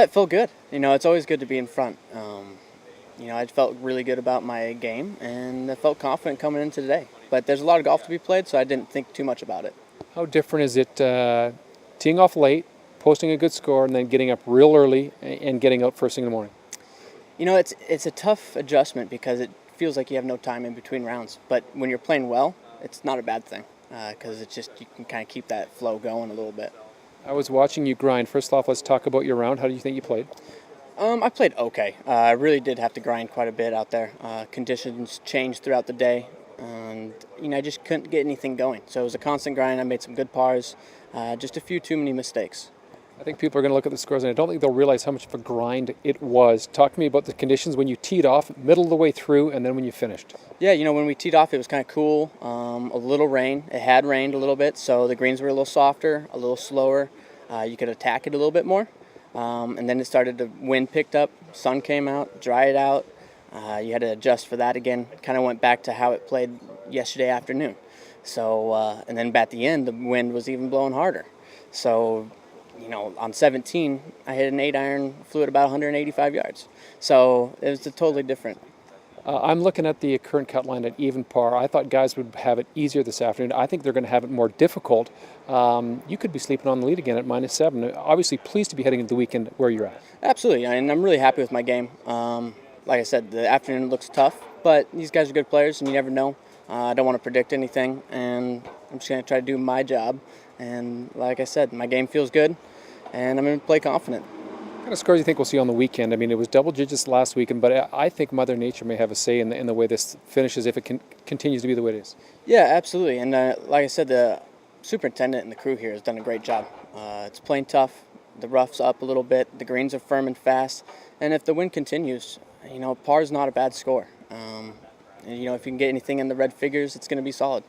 It felt good. It's always good to be in front. I felt really good about my game, and I felt confident coming into today. But there's a lot of golf to be played, so I didn't think too much about it. How different is it teeing off late, posting a good score, and then getting up real early and getting out first thing in the morning? It's a tough adjustment because it feels like you have no time in between rounds. But when you're playing well, it's not a bad thing because it's just you can kind of keep that flow going a little bit. I was watching you grind. First off, let's talk about your round. How do you think you played? I played okay. I really did have to grind quite a bit out there. Conditions changed throughout the day, and I just couldn't get anything going. So it was a constant grind. I made some good pars, just a few too many mistakes. I think people are going to look at the scores, and I don't think they'll realize how much of a grind it was. Talk to me about the conditions when you teed off, middle of the way through, and then when you finished. Yeah, when we teed off, it was kind of cool. A little rain. It had rained a little bit, so the greens were a little softer, a little slower. You could attack it a little bit more. And then it started to wind picked up, sun came out, dry it out. You had to adjust for that again. Kind of went back to how it played yesterday afternoon. So, and then at the end, the wind was even blowing harder. So, on 17, I hit an 8-iron, flew at about 185 yards. So it was totally different. I'm looking at the current cut line at even par. I thought guys would have it easier this afternoon. I think they're going to have it more difficult. You could be sleeping on the lead again at -7. Obviously, pleased to be heading into the weekend where you're at. Absolutely, and I'm really happy with my game. Like I said, the afternoon looks tough, but these guys are good players, and you never know. I don't want to predict anything, and I'm just going to try to do my job. And like I said, my game feels good, and I'm going to play confident. What kind of scores do you think we'll see on the weekend? I mean, it was double digits last weekend, but I think Mother Nature may have a say in the way this finishes if it continues to be the way it is. Yeah, absolutely. And like I said, the superintendent and the crew here has done a great job. It's playing tough. The rough's up a little bit. The greens are firm and fast. And if the wind continues, par's not a bad score. And if you can get anything in the red figures, it's going to be solid.